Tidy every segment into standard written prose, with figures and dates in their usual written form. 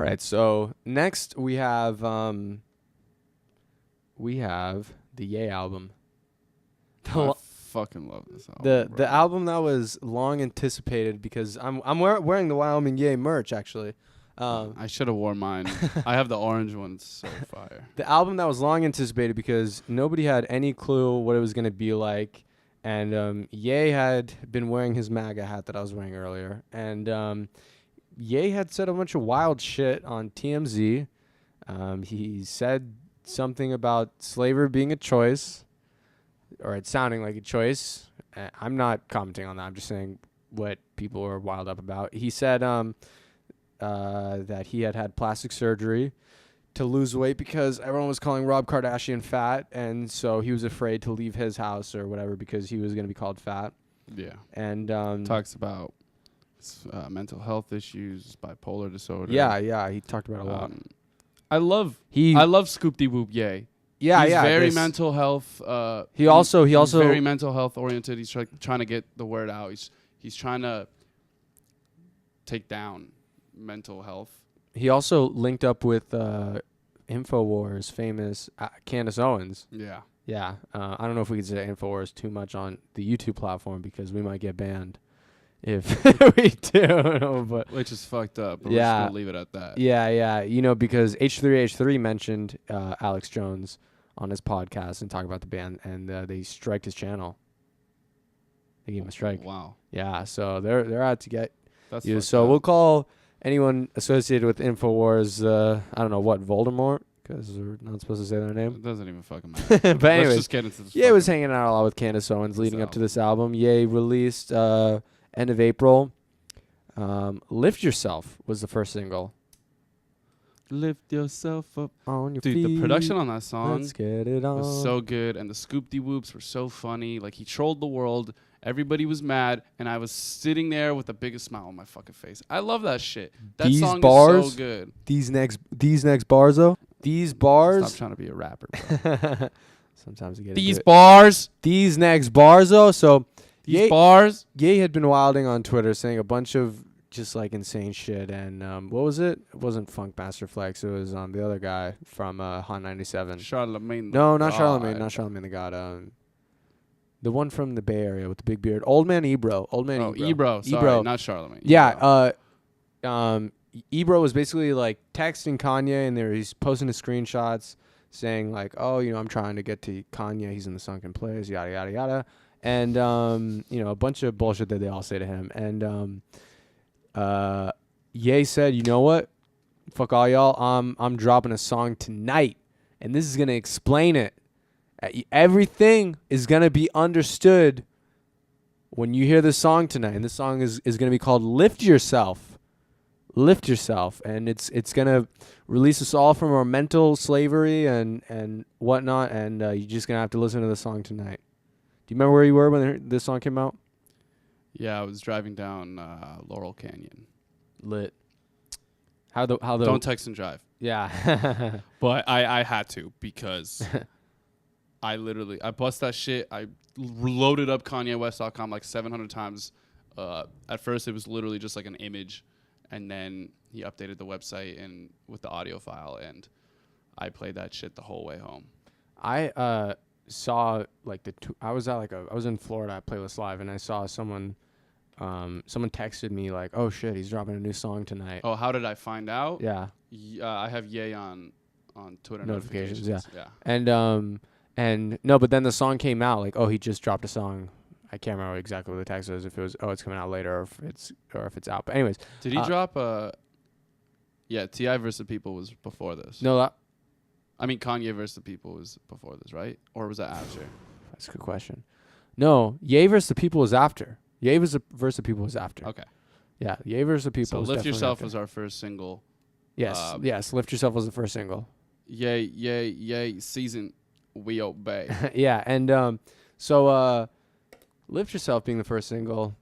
right, so next we have the Ye album. I fucking love this album. The album that was long anticipated because I'm wearing the Wyoming Ye merch actually. I should have worn mine. I have the orange one. So fire. The album that was long anticipated because nobody had any clue what it was gonna be like, and Ye had been wearing his MAGA hat that I was wearing earlier, and Ye had said a bunch of wild shit on TMZ. He said something about slavery being a choice, or it sounding like a choice. I'm not commenting on that. I'm just saying what people were wild up about. He said that he had plastic surgery to lose weight because everyone was calling Rob Kardashian fat, and so he was afraid to leave his house or whatever because he was going to be called fat. Yeah. And talks about mental health issues, bipolar disorder. Yeah, he talked about a lot. I love Scoop De Whoop Ye. Yeah, he's yeah. very mental health. He also very mental health oriented. He's trying to get the word out. He's trying to take down mental health. He also linked up with InfoWars famous Candace Owens. Yeah. Yeah. I don't know if we could say InfoWars too much on the YouTube platform because we might get banned if we do. But which is fucked up. But yeah. We're just gonna leave it at that. Yeah. You know, because H3H3 mentioned Alex Jones on his podcast and talked about the ban, and they striked his channel. They gave him a strike. Wow. Yeah. So they're out to get you. That's So up. we'll call anyone associated with InfoWars, I don't know what, Voldemort, because we're not supposed to say their name. It doesn't even fucking matter. But anyways, let's just get into this. Ye was hanging out a lot with Candace Owens leading up to this album. Ye released end of April. Lift Yourself was the first single. Lift yourself up On your Dude, feet. the production on that song Let's get it on. was so good, and the Scoop De Whoops were so funny. Like, he trolled the world. Everybody was mad, and I was sitting there with the biggest smile on my fucking face. I love that shit. That These song bars, is so good. These next bars, though. These bars. Stop trying to be a rapper, bro. Sometimes you get These into it. bars. These next bars, though. So These bars. Ye had been wilding on Twitter saying a bunch of just like insane shit, and what was it? It wasn't Funk Master Flex. It was the other guy from Hot 97. Charlemagne. No, not Charlemagne. Not Charlemagne the God. The one from the Bay Area with the big beard. Old Man Ebro. Ebro. Sorry, not Charlemagne. Yeah. Ebro was basically like texting Kanye, and he's posting the screenshots saying like, oh, you know, I'm trying to get to Kanye. He's in the Sunken Place, yada, yada, yada. And, you know, a bunch of bullshit that they all say to him. And Ye said, you know what? Fuck all y'all. I'm dropping a song tonight, and this is going to explain it. Everything is going to be understood when you hear this song tonight. And this song is going to be called Lift Yourself. Lift Yourself. And it's going to release us all from our mental slavery and whatnot. And you're just going to have to listen to the song tonight. Do you remember where you were when this song came out? Yeah, I was driving down Laurel Canyon. Lit. How the Don't text and drive. Yeah. But I had to because I bust that shit. I loaded up KanyeWest.com like 700 times. At first, it was literally just like an image, and then he updated the website and with the audio file, and I played that shit the whole way home. I saw like I was in Florida at Playlist Live, and I saw someone texted me like, oh shit, he's dropping a new song tonight. Oh, how did I find out? Yeah. I have Ye on Twitter notifications. Yeah. And no, but then the song came out like, oh, he just dropped a song. I can't remember exactly what the text was. If it was, oh, it's coming out later, or if it's out. But anyways, did he drop yeah, T.I. vs. the People was before this. No, I mean Kanye vs. the People was before this, right? Or was that after? That's a good question. No, Ye vs. the People was after. Ye vs. the People was after. Okay. Yeah, Ye vs. the People. So was Lift Yourself after. was our first single. Yes, Lift Yourself was the first single. Yay, season, we obey. Yeah, and so Lift Yourself being the first single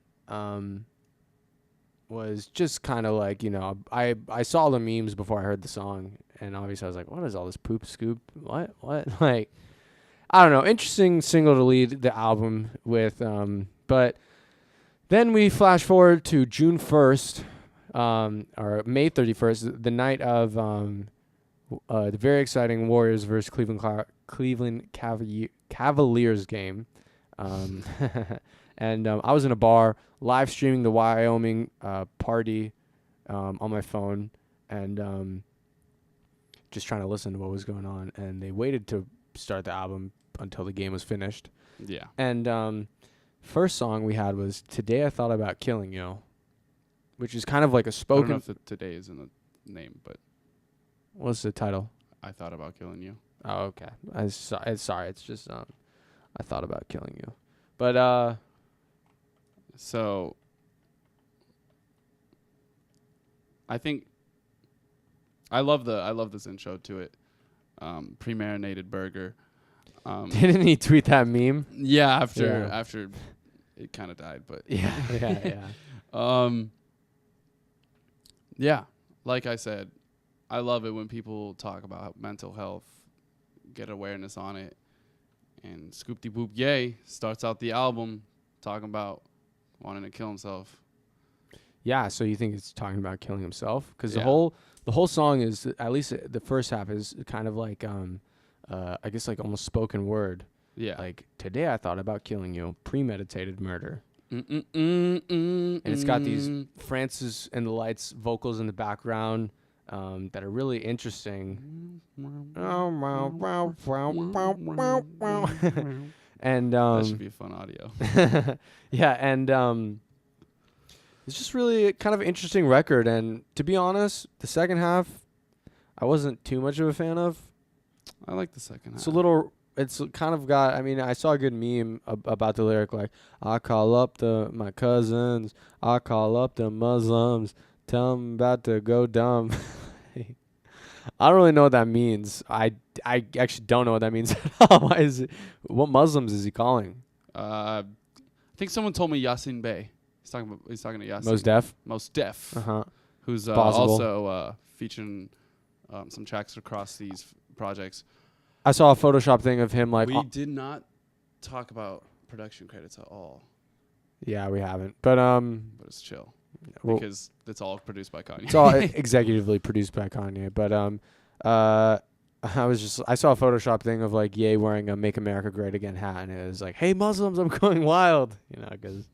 was just kind of like, you know, I saw the memes before I heard the song, and obviously I was like, what is all this poop scoop? What? Like, I don't know. Interesting single to lead the album with, but then we flash forward to June 1st. or May 31st, the night of the very exciting Warriors versus Cleveland Cavaliers game. And I was in a bar live streaming the Wyoming party on my phone, and just trying to listen to what was going on. And they waited to start the album until the game was finished. Yeah. And first song we had was "Today I Thought About Killing You," which is kind of like a I spoken. don't know if today is in the name, but What's the title? I thought about killing you. Oh, okay. Sorry, it's just I thought about killing you, but So I think I love this intro to it. Pre-marinated burger. didn't he tweet that meme? Yeah, after Yeah. after it kind of died, but Yeah. yeah, like I said, I love it when people talk about mental health, get awareness on it, and Scoop De Boop Yay starts out the album talking about wanting to kill himself. Yeah. So you think it's talking about killing himself? Because Yeah. the whole song is, at least the first half, is kind of like I guess like almost spoken word. Yeah. Like, today I thought about killing you, premeditated murder. And And it's got these Francis and the Lights vocals in the background that are really interesting. And that should be fun audio. yeah, and it's just really kind of an interesting record. And to be honest, the second half I wasn't too much of a fan of. I like the second half. It's a little. It's kind of got. I mean, I saw a good meme about the lyric, like, "I call up my cousins, I call up the Muslims, tell 'em about to go dumb." I don't really know what that means. I actually don't know what that means at all. Why is it? What Muslims is he calling? I think someone told me Yasin Bey. He's talking to Yasin. Most Def. Who's also featuring some tracks across these projects. I saw a Photoshop thing of him like. We did not talk about production credits at all. Yeah, we haven't. But it's chill well, because it's all produced by Kanye. It's all executively produced by Kanye. But I saw a Photoshop thing of like Ye wearing a "Make America Great Again" hat, and it was like, "Hey Muslims, I'm going wild," you know, because.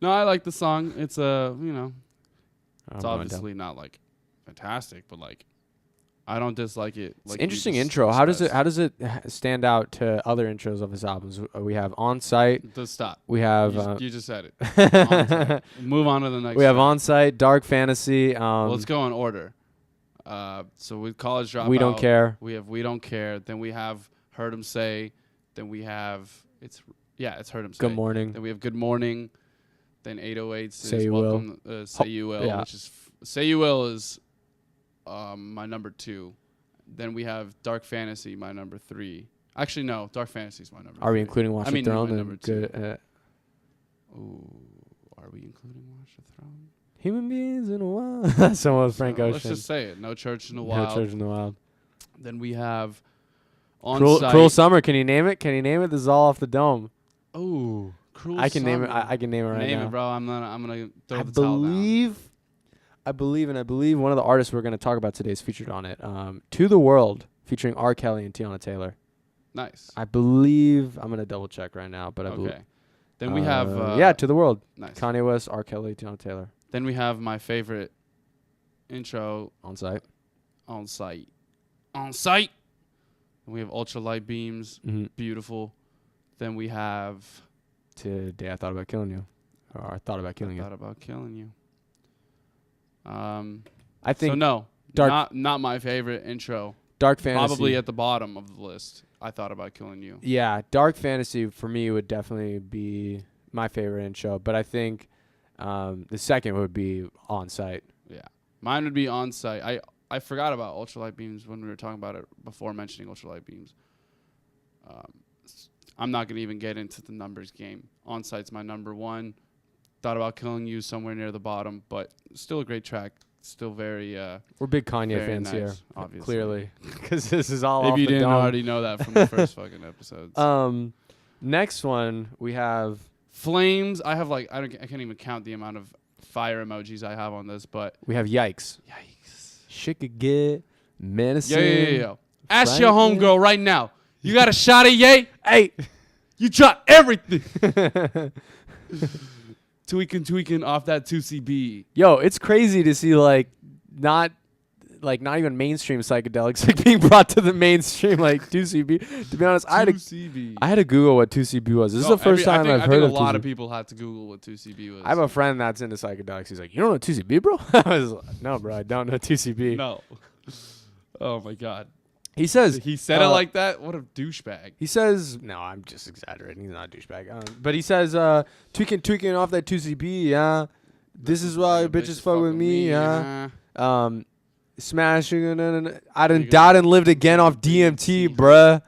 No, I like the song. It's it's I'm obviously not like fantastic, but like I don't dislike it. It's an interesting intro. How does it stand out to other intros of his albums? We have On Site. Stop. We have you just said it. Move on to the next. We have On Site, Dark Fantasy. Well, let's go in order. So with College Dropout, We Don't Care. We have We Don't Care. Then we have Heard Him Say. Then we have it's Heard Him Say. Good Morning. Then we have Good Morning. Then 808s Say is You Welcome. Will. Say You Will, yeah. which is Say You Will is my number 2. Then we have Dark Fantasy, my number 3. Actually, no, Dark Fantasy is my number 3. Are we including Watch the Throne? my number 2. Good, Ooh, are we including Watch the Throne? Human Beings in a Wild. Someone with Frank Ocean. Let's just say it. No Church in the Wild. No Church in the Wild. Then we have On Site. Cruel Summer. Can you name it? This is all off the dome. Oh, Cruel Summer. I can name it. I can name it right now. Name it, bro. I'm gonna throw the towel down. I believe one of the artists we're going to talk about today is featured on it. To the World, featuring R. Kelly and Tiana Taylor. Nice. I believe, I'm going to double check right now, but I believe. Okay. Then we have To the World. Nice. Kanye West, R. Kelly, Tiana Taylor. Then we have my favorite intro, On Site. On Site. And we have Ultralight Beams, Mm-hmm. beautiful. Then we have Today I Thought About Killing You. Or I Thought About Killing You. Thought About Killing You. I think so. No, Dark not my favorite intro. Dark Fantasy. Probably at the bottom of the list. I Thought About Killing You. Yeah, Dark Fantasy for me would definitely be my favorite intro, but I think the second would be On Site. Yeah, mine would be On Site. I forgot about Ultralight Beams when we were talking about it before mentioning Ultralight Beams. I'm not gonna even get into the numbers game. On Site's my number 1. Thought About Killing You somewhere near the bottom, but still a great track. Still very. We're big Kanye very fans nice, here, obviously. Clearly, because this is all. If off you the didn't dome. already know that from the first fucking episodes. Next one we have Flames. I have I can't even count the amount of fire emojis I have on this, but We have yikes. Shit could get menacing. yo. Ask your Franklin. homegirl right now. You got a shot of yay? Hey. You dropped everything. tweaking off that 2CB. Yo, it's crazy to see like not even mainstream psychedelics like being brought to the mainstream like 2CB. To be honest, I had to Google what 2CB was. This is the first time I've heard of 2CB. A lot of people had to Google what 2CB was. I have a friend that's into psychedelics. He's like, you don't know 2CB, bro? I was like, no, bro, I don't know 2CB. No. Oh my God. He says He said it like that. What a douchebag. He says, no, I'm just exaggerating. He's not a douchebag. But he says, tweaking off that 2CB, yeah. This is why bitches fuck with me, yeah. Smashing, I done died and lived again off DMT, bruh.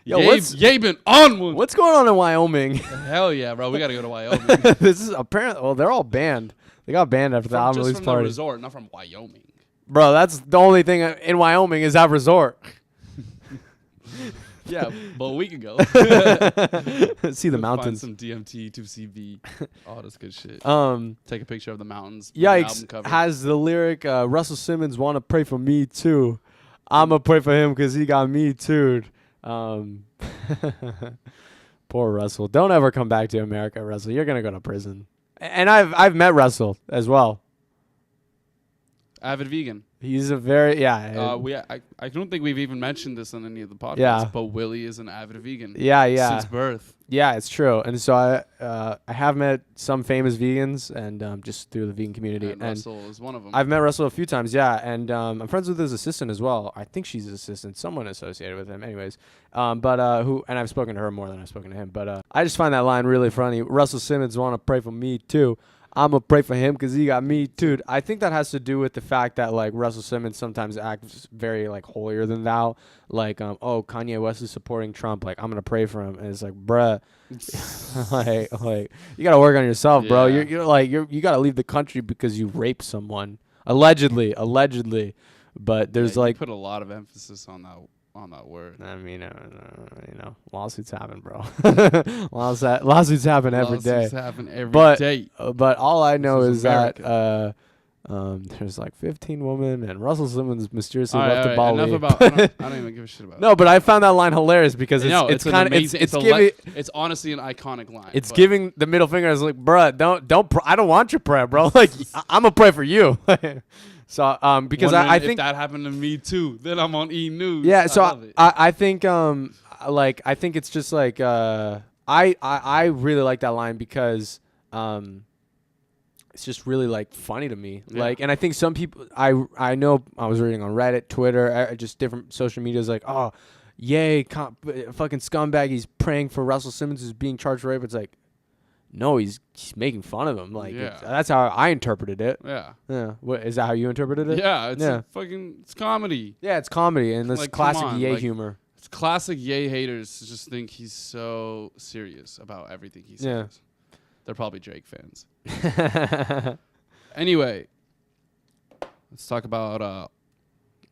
Yo, Ye been on one. What's going on in Wyoming? Hell yeah, bro. We got to go to Wyoming. This is apparently, well, they're all banned. They got banned after the album release party. Just from party. the resort, not from Wyoming. Bro, that's the only thing in Wyoming is that resort. Yeah, but we can go. See the mountains. Find some DMT, 2CB, all this good shit. Take a picture of the mountains. Yikes has the lyric, Russell Simmons want to pray for me too. I'ma pray for him because he got me too. Poor Russell. Don't ever come back to America, Russell. You're going to go to prison. And I've met Russell as well. Avid vegan. He's a very I don't think we've even mentioned this on any of the podcasts. Yeah. But Willie is an avid vegan. Yeah. Since birth. Yeah, it's true. And so I have met some famous vegans and just through the vegan community. And Russell is one of them. I've met Russell a few times, yeah. And I'm friends with his assistant as well. I think she's his assistant, someone associated with him. Anyways, and I've spoken to her more than I've spoken to him. But I just find that line really funny. Russell Simmons want to pray for me too. I'm going to pray for him because he got me too. I think that has to do with the fact that, like, Russell Simmons sometimes acts very, like, holier than thou. Like, Kanye West is supporting Trump. Like, I'm going to pray for him. And it's like, bruh, like you got to work on yourself, bro. You got to leave the country because you raped someone. Allegedly. But there's, you like. put a lot of emphasis on that word. I mean, lawsuits happen, bro. Lawsuits happen every day. Lawsuits happen every day. But all I know is America. that there's like 15 women, and Russell Simmons mysteriously All left to Bali. Enough about. I don't even give a shit about. No, but I found that line hilarious because it's kind of it's honestly an iconic line. It's giving the middle finger. It's like, bruh, I don't want your prayer, bro. Like, I'm gonna pray for you. So because I think if that happened to me too, then I'm on E News. Yeah, so I think I think it's just like I really like that line because it's just really like funny to me. Yeah. Like, and I think some people I know I was reading on Reddit, Twitter, just different social medias like, oh, yay, fucking scumbag, he's praying for Russell Simmons who's being charged for rape. It's like, no, he's making fun of him. Like, that's how I interpreted it. Yeah. What is that? How you interpreted it? Yeah. It's comedy. Yeah, it's comedy and it's like, classic Ye humor. It's classic Ye haters just think he's so serious about everything he says. Yeah. They're probably Drake fans. Anyway, let's talk about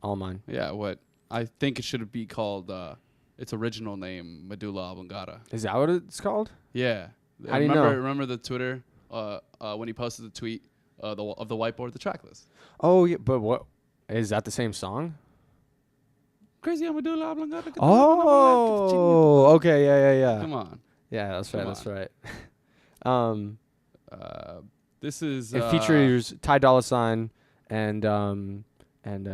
All Mine. Yeah, what I think it should be called. Its original name, Medulla Oblongata. Is that what it's called? Yeah. How do you know? Remember the Twitter when he posted the tweet of the whiteboard, the track list. Oh yeah, but what is that? The same song? Crazy Medulla Oblongata. Oh, okay, yeah. Come on. Yeah, that's right. That's right. This is it features Ty Dolla $ign and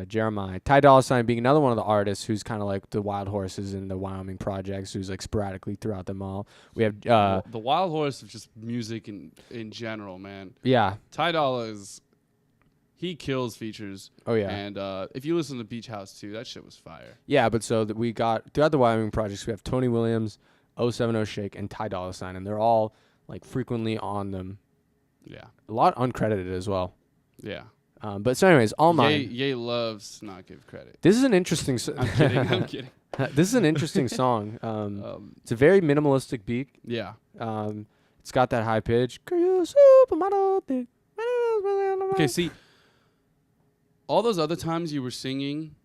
Jeremiah. Ty Dolla $ign being another one of the artists who's kind of like the wild horses in the Wyoming projects, who's like sporadically throughout them all. We have the wild horse of just music in general, man. Yeah. Ty Dolla he kills features. Oh yeah. And if you listen to Beach House too, that shit was fire. Yeah, but so that we got throughout the Wyoming projects, we have Tony Williams, 070 Shake, and Ty Dolla $ign, and they're all like frequently on them. Yeah. A lot uncredited as well. Yeah. But so anyways, All Mine. Ye loves to not give credit. This is an interesting I'm kidding. This is an interesting song. It's a very minimalistic beat. Yeah. It's got that high pitch. Okay, see, all those other times you were singing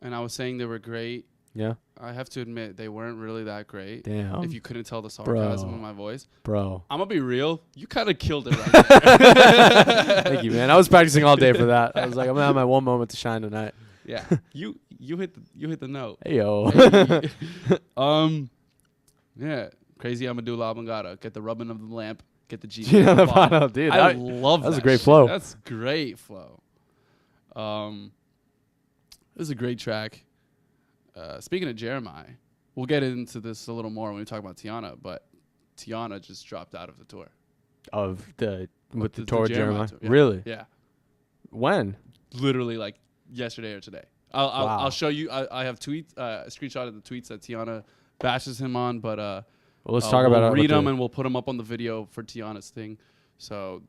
and I was saying they were great, Yeah. I have to admit they weren't really that great. Damn. If you couldn't tell the sarcasm Bro. in my voice, Bro. I'm gonna be real. You kind of killed it right there. Thank you, man. I was practicing all day for that. I was like, I'm gonna have my one moment to shine tonight. Yeah, you hit the note. Hey yo. Hey. Yeah, crazy Amadou Oblongata. Get the rubbing of the lamp. Get the G. Gina Lopano, dude. I love that. That was a great shit. flow. That's great flow. This is a great track. Speaking of Jeremiah, we'll get into this a little more when we talk about Tiana, but Tiana just dropped out of the tour. With the tour, Jeremiah. tour. Yeah. Really? Yeah. When? Literally like yesterday or today. I'll show you. I have tweets, a screenshot of the tweets that Tiana bashes him on, but Well, let's talk about we'll it. read them and we'll put them up on the video for Tiana's thing. So,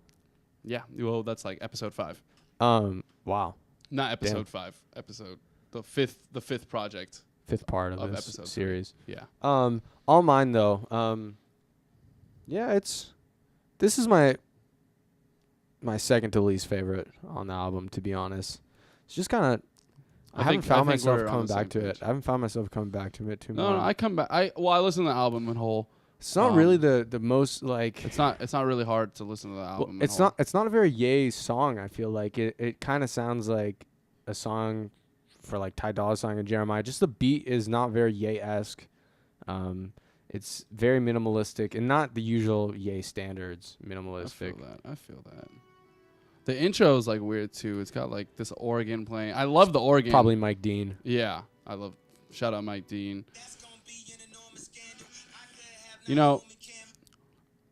yeah, well, that's like episode 5. Wow. Not episode 5. The fifth project. 5th part of this episode series. 3. Yeah. All mine though. Yeah, this is my second to least favorite on the album, to be honest. It's just kind of I haven't found myself coming back to it. I haven't found myself coming back to it too much. No, I come back. I listen to the album in whole. It's not really the most like. It's not really hard to listen to the album. Well, it's not a very Ye song. I feel like it kind of sounds like a song for like Ty Dolla $ign and Jeremiah. Just the beat is not very Ye-esque. It's very minimalistic and not the usual Ye standards. Minimalistic. I feel that. The intro is like weird too. It's got like this organ playing. I love the organ. Probably Mike Dean. Yeah, I love. Shout out Mike Dean. You know,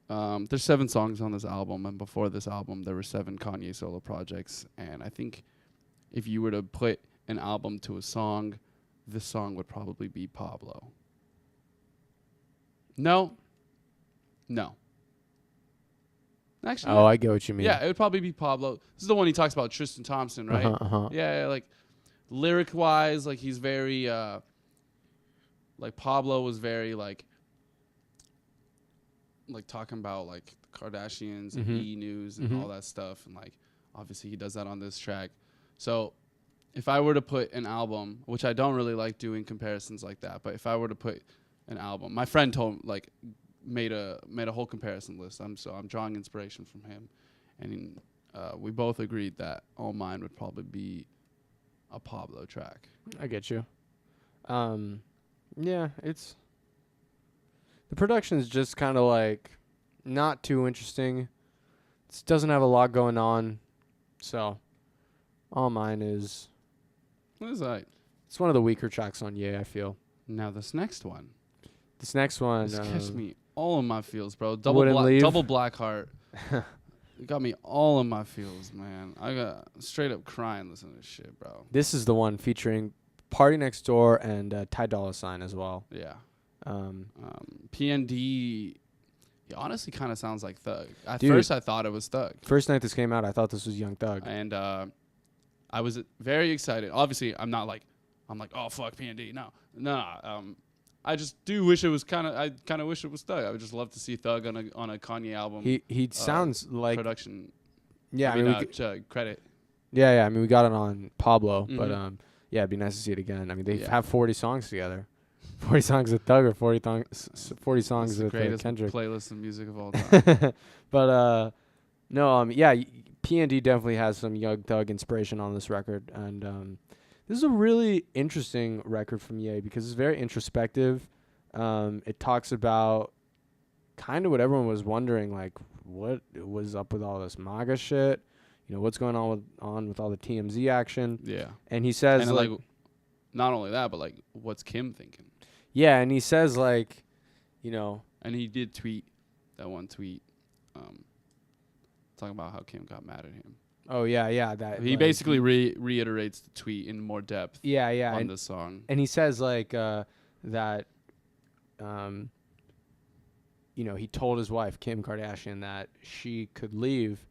there's 7 songs on this album, and before this album, there were 7 Kanye solo projects. And I think if you were to put an album to a song, this song would probably be Pablo. No. Actually, Oh, I get what you mean. yeah, it would probably be Pablo. This is the one he talks about Tristan Thompson, right? Yeah, like lyric wise, like he's very like Pablo was very like talking about like the Kardashians and E! News and all that stuff, and like obviously he does that on this track. So if I were to put an album, which I don't really like doing comparisons like that, but if I were to put an album, my friend made a whole comparison list. I'm drawing inspiration from him, and we both agreed that All Mine would probably be a Pablo track. I get you. Yeah, it's the production is just kind of like not too interesting. It doesn't have a lot going on, so All Mine is. What is that? It's one of the weaker tracks on Ye, I feel. Now this next one. This next one. This catch me all in my feels, bro. Wouldn't leave. Double Black Heart. It got me all in my feels, man. I got straight up crying listening to this shit, bro. This is the one featuring Party Next Door and Ty Dolla $ign as well. Yeah. PND, he honestly kind of sounds like Thug. At first, I thought it was Thug. First night this came out, I thought this was Young Thug. And I was very excited. Obviously, I'm like, oh, fuck PND. No. I just do wish it was I kind of wish it was Thug. I would just love to see Thug on a Kanye album. He sounds like production. Yeah, I mean, credit. Yeah. I mean, we got it on Pablo, but yeah, it'd be nice to see it again. I mean, they have 40 songs together. 40 songs with Thug or 40 songs with Kendrick. Playlist of music of all time. But no, yeah, PND definitely has some Young Thug inspiration on this record, and this is a really interesting record from Ye because it's very introspective. It talks about kind of what everyone was wondering, like what was up with all this MAGA shit. You know, what's going on with all the TMZ action. Yeah. And he says, and like not only that, but like, what's Kim thinking? Yeah, and he says, like, you know. And he did tweet that one tweet talking about how Kim got mad at him. Oh, yeah. That he basically reiterates the tweet in more depth. Yeah. On this song. And he says, like, that, you know, he told his wife, Kim Kardashian, that she could leave,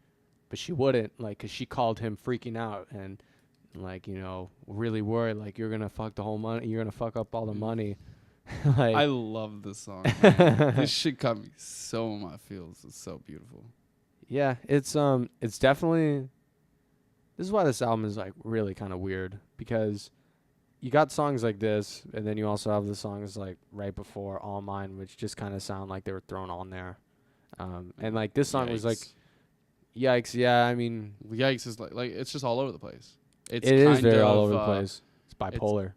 but she wouldn't, like, because she called him freaking out and, like, you know, really worried, like, you're going to fuck the whole money, you're going to fuck up all the money. Like, I love this song. This shit got me so in my feels. It's so beautiful. Yeah, it's definitely, this is why this album is, like, really kind of weird, because you got songs like this, and then you also have the songs like right before All Mine, which just kind of sound like they were thrown on there. And like this song was like, yikes. Yeah, I mean, Yikes is like it's just all over the place. it is very all over the place. It's bipolar.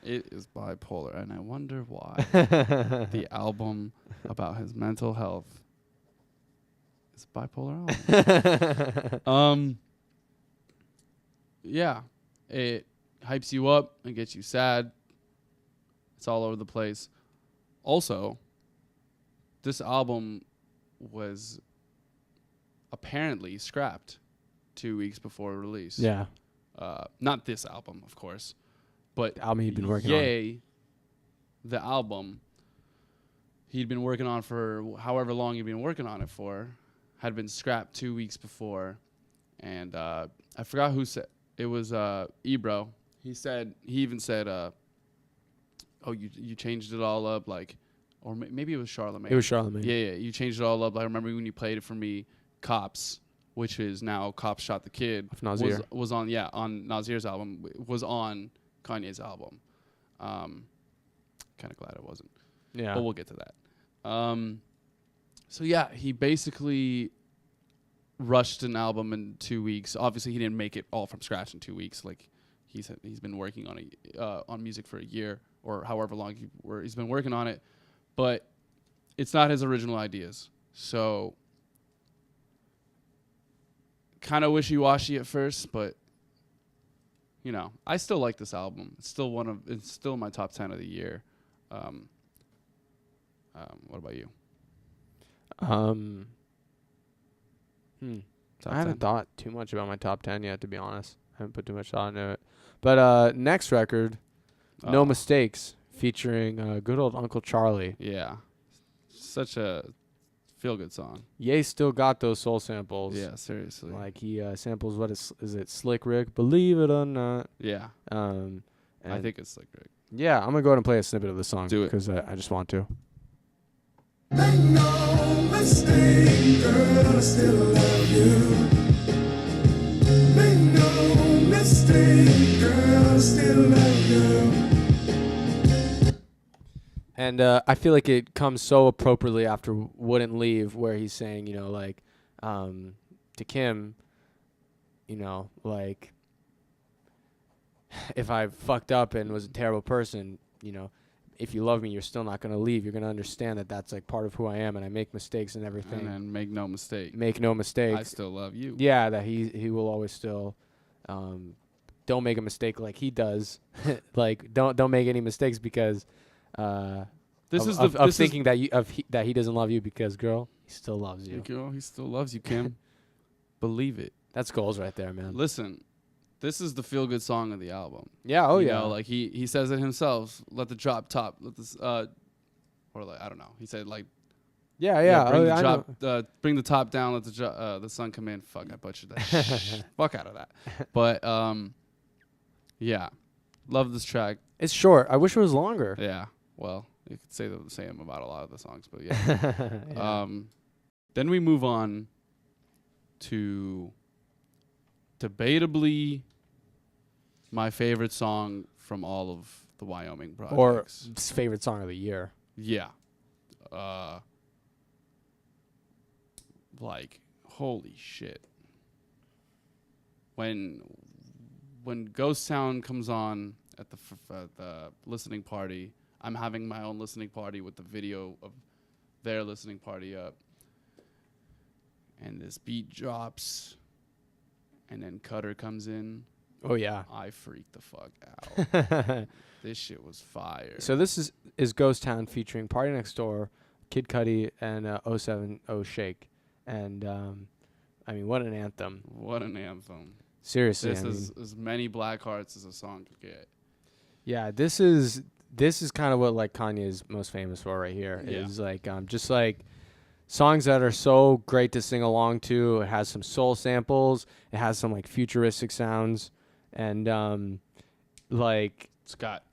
It is bipolar, and I wonder why. The album about his mental health is a bipolar album. Yeah, it hypes you up and gets you sad. It's all over the place. Also, this album was apparently scrapped 2 weeks before release. Yeah. Not this album, of course, but The album he'd been working on. The album he'd been working on for however long he'd been working on it for had been scrapped 2 weeks before. And I forgot who said it was Ebro. He even said, oh, you changed it all up, like, or maybe it was Charlamagne. It was Charlamagne. Yeah, you changed it all up. I remember when you played it for me, Cops, which is now Cops Shot the Kid, Nasir. was on Nasir's album, was on Kanye's album. Kind of glad it wasn't. Yeah. But we'll get to that. So yeah, he basically rushed an album in 2 weeks. Obviously, he didn't make it all from scratch in 2 weeks. Like he's been working on music for a year or however long he's been working on it, but it's not his original ideas. So kind of wishy-washy at first, but you know, I still like this album. It's still my top 10 of the year. What about you? I haven't thought too much about my top 10 yet, to be honest. I haven't put too much thought into it. But next record, No Mistakes, featuring good old Uncle Charlie. Yeah. Such a feel-good song. Ye still got those soul samples. Yeah, seriously. Like he samples, what is it, Slick Rick? Believe it or not. Yeah. And I think it's Slick Rick. Yeah, I'm going to go ahead and play a snippet of the song. Do it. Because I just want to. Make no mistake, girl, I still love you. Make no mistake, girl, I still love you. And I feel like it comes so appropriately after Wouldn't Leave, where he's saying, like, to Kim, like, if I fucked up and was a terrible person, if you love me, you're still not going to leave. You're going to understand that that's, like, part of who I am, and I make mistakes and everything. And then make no mistake. Make no mistakes. I still love you. Yeah, that he will always still don't make a mistake like he does. Like, don't make any mistakes because that he doesn't love you because, girl, he still loves you. Girl, he still loves you, Kim. Believe it. That's goals right there, man. Listen, this is the feel-good song of the album. Yeah, oh you yeah. know, like he says it himself. Let the drop top. Let this or like I don't know. He said like. Yeah. Bring the top down. Let the sun come in. Fuck, I butchered that. Fuck out of that. But yeah, love this track. It's short. I wish it was longer. Yeah. Well, you could say the same about a lot of the songs, but yeah. Yeah. Then we move on to debatably my favorite song from all of the Wyoming projects. Or favorite song of the year. Yeah. Like, holy shit. When Ghost Town comes on at the listening party, I'm having my own listening party with the video of their listening party up. And this beat drops. And then Cutter comes in. Oh, yeah. I freaked the fuck out. This shit was fire. So this is Ghost Town featuring Party Next Door, Kid Cudi, and 070 Shake. And, I mean, what an anthem. What an anthem. Seriously. This is as many black hearts as a song could get. Yeah, this is kind of what, like, Kanye is most famous for right here. Yeah. Is, like, just, like, songs that are so great to sing along to. It has some soul samples. It has some, like, futuristic sounds. And, like... It's got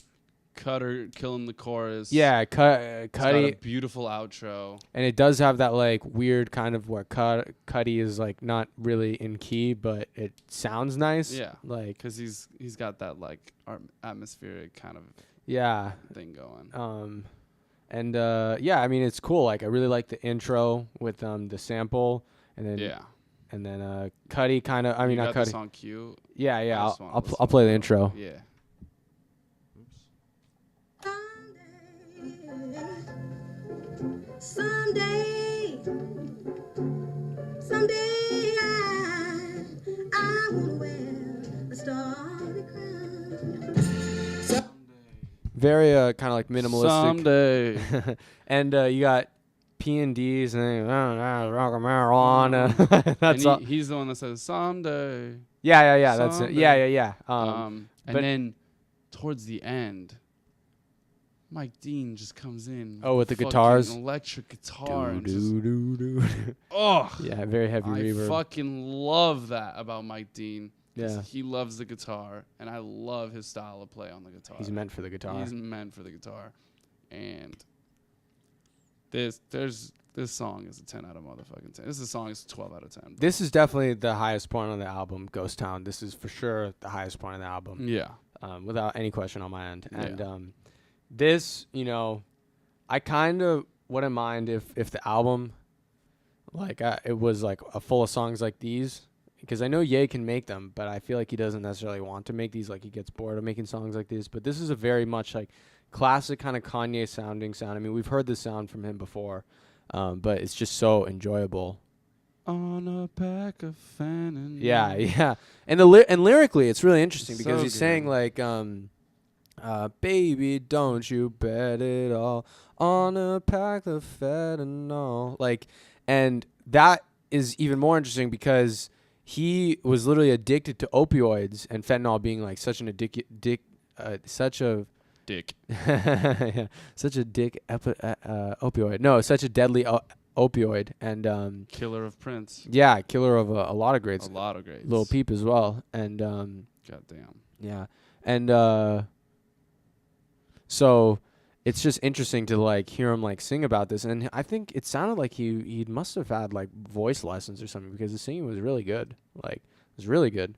Cutter killing the chorus. Yeah, It's got a Cuddy, beautiful outro. and it does have that like weird kind of where Cuddy is like not really in key, but it sounds nice. Yeah. like Because he's got that like atmospheric kind of yeah. thing going. And yeah, I mean it's cool. Like I really like the intro with the sample, and then Yeah. and then Cuddy kind of. I mean You not got Cuddy. this on cue. Yeah, I yeah. just wanna I'll listen play to the it. intro. Yeah. Someday, I wanna wear a starry crown. Very kind of like minimalistic. Someday. And you got P&Ds and rock and marijuana. And That's all. he's the one that says someday. Yeah. That's it. Someday. Yeah. And but- then towards the end, Mike Dean just comes in. Oh, with the fucking guitars? electric guitar. And do. oh, Yeah, very heavy I reverb. fucking love that about Mike Dean. 'Cause Yeah. he loves the guitar, and I love his style of play on the guitar. He's meant for the guitar. He's meant for the guitar, and this song is a 10 out of motherfucking 10. This song is 12 out of 10. Bro. This is definitely the highest point on the album, Ghost Town. This is for sure the highest point on the album, Yeah. without any question on my end. And Yeah. this, I kind of wouldn't mind if the album, like, it was like a full of songs like these, because I know Ye can make them, but I feel like he doesn't necessarily want to make these. Like he gets bored of making songs like this. But this is a very much like classic kind of Kanye sounding sound. I mean, we've heard this sound from him before, but it's just so enjoyable. On a pack of Fenton. Yeah. And and lyrically, it's really interesting because So he's good. saying like, baby, don't you bet it all on a pack of fentanyl. Like, and that is even more interesting because he was literally addicted to opioids, and fentanyl being like such an such a Dick. yeah, such a opioid. No, such a deadly opioid, and Killer of Prince. yeah, killer of a lot of grades. A lot of greats. Lil Peep as well, and Goddamn. yeah, and so it's just interesting to like hear him like sing about this, and I think it sounded like he must have had like voice lessons or something because the singing was really good. Like it was really good.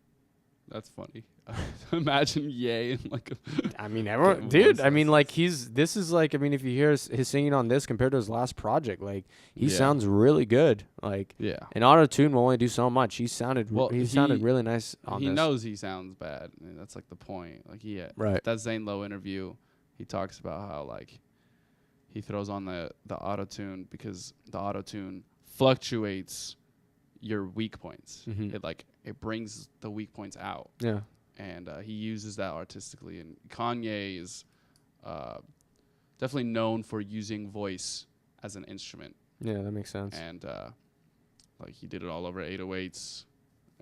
That's funny. Imagine Ye in like a I mean, everyone, Getting dude. voice I mean, like this is like, I mean, if you hear his singing on this compared to his last project, like he Yeah. sounds really good. Like, yeah. an auto tune will only do so much. He sounded Well, he he- sounded really nice on He this. knows he sounds bad. I mean, that's like the point. Like Right. that Zane Lowe interview, he talks about how like he throws on the auto tune because the auto tune fluctuates your weak points. Mhm. It brings the weak points out, Yeah. and he uses that artistically. And Kanye is definitely known for using voice as an instrument, Yeah, that makes sense. and like he did it all over 808s,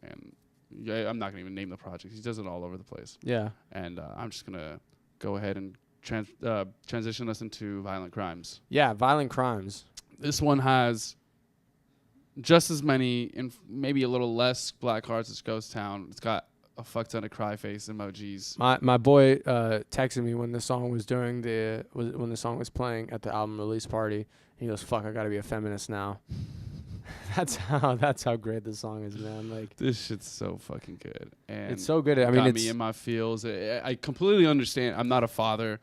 and yeah, I'm not gonna even name the projects. He does it all over the place. Yeah. And I'm just gonna go ahead and transition us into Violent Crimes. Yeah, Violent Crimes. This one has just as many, and maybe a little less black hearts as Ghost Town. It's got a fuck ton of cry face emojis. My boy texted me when the song was when the song was playing at the album release party. He goes, "Fuck, I gotta be a feminist now." that's how great the song is, man. Like This shit's so fucking good, and it's so good. I mean, got it's me in my feels. I completely understand. I'm not a father,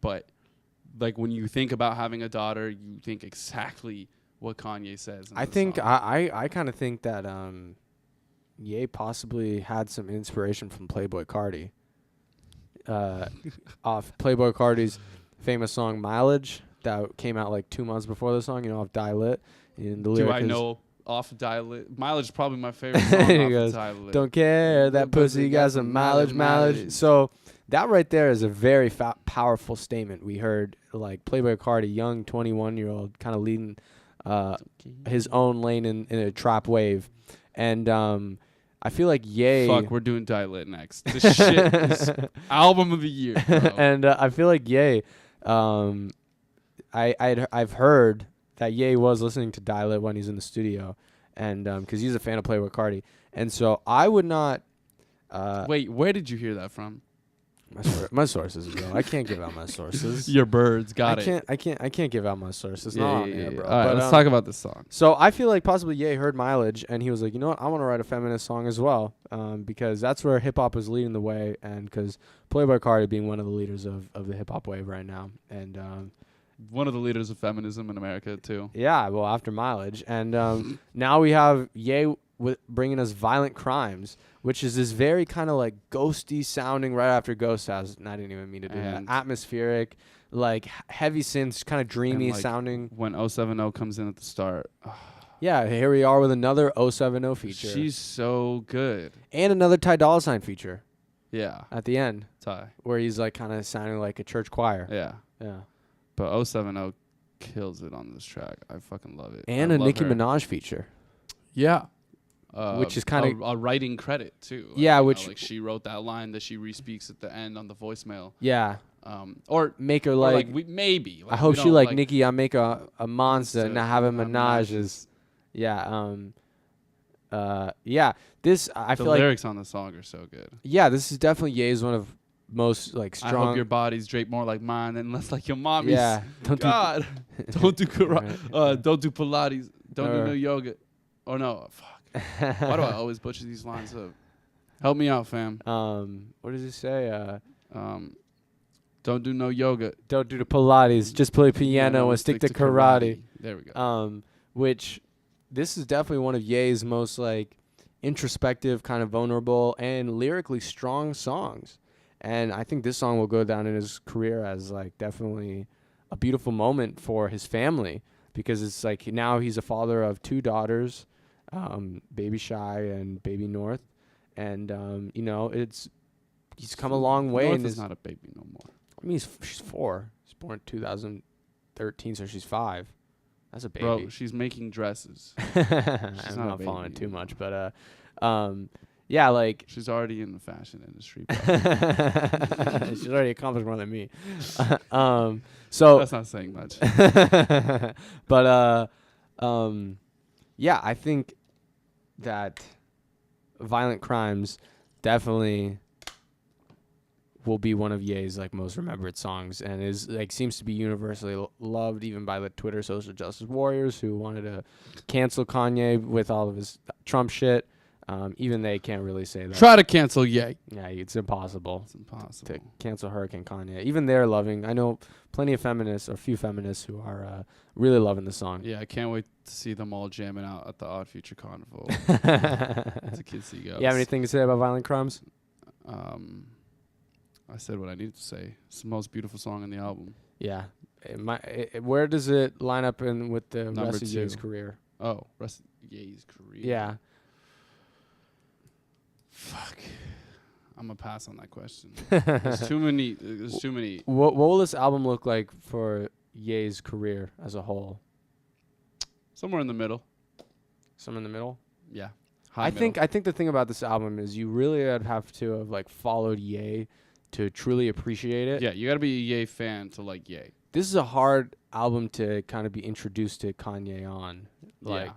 but like when you think about having a daughter, you think exactly what Kanye says. In I the think song. I kind of think that Ye possibly had some inspiration from Playboi Carti. Off Playboi Carti's famous song "Mileage" that came out like 2 months before the song. Off Die Lit. And the Do lyric I is, know off Dial-It? Mileage is probably my favorite song He off goes, Dial-It. "Don't care that pussy got some mileage." So that right there is a very powerful statement. We heard like Playboi Carti, young 21-year-old, kind of leading his own lane in a trap wave, and I feel like Ye. Fuck, we're doing Dial-It next. This shit is album of the year. Bro. And I feel like Ye. I've heard that Ye was listening to Dial It when he's in the studio, and because he's a fan of Playboi Carti, and so I would not. Wait, where did you hear that from? My sources, bro. I can't give out my sources. Your birds got it. I can't give out my sources. Yeah, Not yeah, on air, yeah. bro. All right, But, let's talk about this song. So I feel like possibly Ye heard Mileage, and he was like, you know what, I want to write a feminist song as well, because that's where hip hop is leading the way, and because Playboi Carti being one of the leaders of the hip hop wave right now, and One of the leaders of feminism in America too. yeah, well after Mileage, and now we have Ye bringing us Violent Crimes, which is this very kind of like ghosty sounding right after Ghost House. And I didn't even mean to do that. And- Atmospheric, like heavy synths, kind of dreamy And, like, sounding. When 070 comes in at the start, Yeah, here we are with another 070 feature. she's so good. And another Ty Dolla $ign feature Yeah, at the end, Ty. where he's like kind of sounding like a church choir. Yeah, Yeah. but 070 kills it on this track. I fucking love it. And I a love Nicki her. Minaj feature. Yeah. Which is kinda- a writing credit too. Like, Yeah, you know, which- like she wrote that line that she re-speaks at the end on the voicemail. Yeah. Or Make her or like, we maybe. I hope we she don't, like Nicki, I make a monster, monster, not have a not Minaj is. Yeah. Yeah. This, I the feel like, lyrics on the song are so good. yeah, this is definitely Ye's one of most like I strong. hope your body's draped more like mine and less like your mommy's. Yeah. Don't do- God, don't do don't do Pilates, don't Or- do no yoga. Oh no, fuck. Why do I always butcher these lines up? Help me out, fam. What does it say? Don't do no yoga. Don't do the Pilates, just play piano and stick to karate. There we go. Which this is definitely one of Ye's most like introspective, kind of vulnerable, and lyrically strong songs. And I think this song will go down in his career as like definitely a beautiful moment for his family, because it's like now he's a father of 2 daughters, Baby Shy and Baby North, and you know he's come a long way. North And is not a baby no more. I mean she's 4. She's born in 2013, so she's 5. That's a baby. Bro, she's making dresses. I'm not a not baby following it too anymore. much, but yeah, like She's already in the fashion industry. she's already accomplished more than me. So That's not saying much. but yeah, I think that Violent Crimes definitely will be one of Ye's like most remembered songs, and is like seems to be universally loved even by the Twitter social justice warriors who wanted to cancel Kanye with all of his Trump shit. Even they can't really say that. Try to cancel Ye. Yeah, it's impossible It's impossible. to cancel Hurricane Kanye. Even they're loving. I know plenty of feminists, or few feminists, who are really loving the song. Yeah, I can't wait to see them all jamming out at the Odd Future Carnival. It's a Kids See Ghosts. You have anything to say about Violent Crimes? I said what I needed to say. It's the most beautiful song on the album. Yeah. Where does it line up in with the Number rest of Ye's 2. career? Oh, rest of Ye's career. Yeah. Fuck. I'm gonna pass on that question. There's too many. There's too many. What will this album look like for Ye's career as a whole? Somewhere in the middle. Somewhere in the middle? Yeah. I think the thing about this album is you really would have to have like followed Ye to truly appreciate it. Yeah, you gotta be a Ye fan to like Ye. This is a hard album to kind of be introduced to Kanye on, like,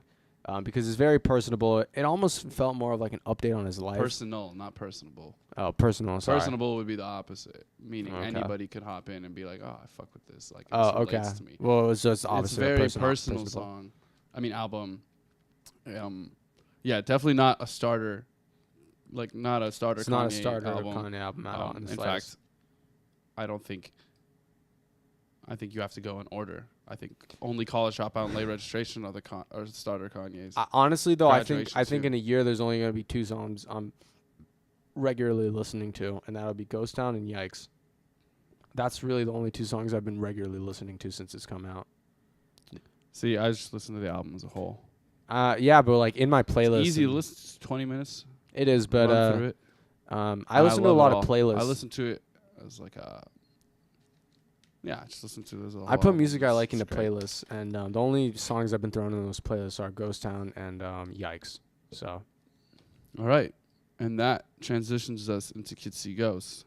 because it's very personable. It almost felt more of like an update on his life. Personal, not personable. Oh, personal. Sorry. Personable would be the opposite, meaning Okay. anybody could hop in and be like, "Oh, I fuck with this." Like, Oh, this okay. relates to me. Well, it's just It's opposite. a of very personal personal song. I mean, album. Yeah, definitely not a starter. Like, not a starter. It's Kanye not a starter album. Kanye album at all. In fact, I don't think. I think you have to go in order. I think only College Dropout and Late Registration are the are starter Kanye's. honestly though, I think Graduation in a year there's only gonna be 2 songs I'm regularly listening to, and that'll be Ghost Town and Yikes. That's really the only 2 songs I've been regularly listening to since it's come out. See, I just listen to the album as a whole. Yeah, but like in my playlist, It's easy to listen. It's 20 minutes. It is, but run through it. I listen to a love lot it of all. playlists. I listen to it as like a. Yeah, I just listen to it as a whole I put album. music I like It's into great. playlists, and the only songs I've been throwing in those playlists are Ghost Town and Yikes. So All right, and that transitions us into Kids See Ghosts.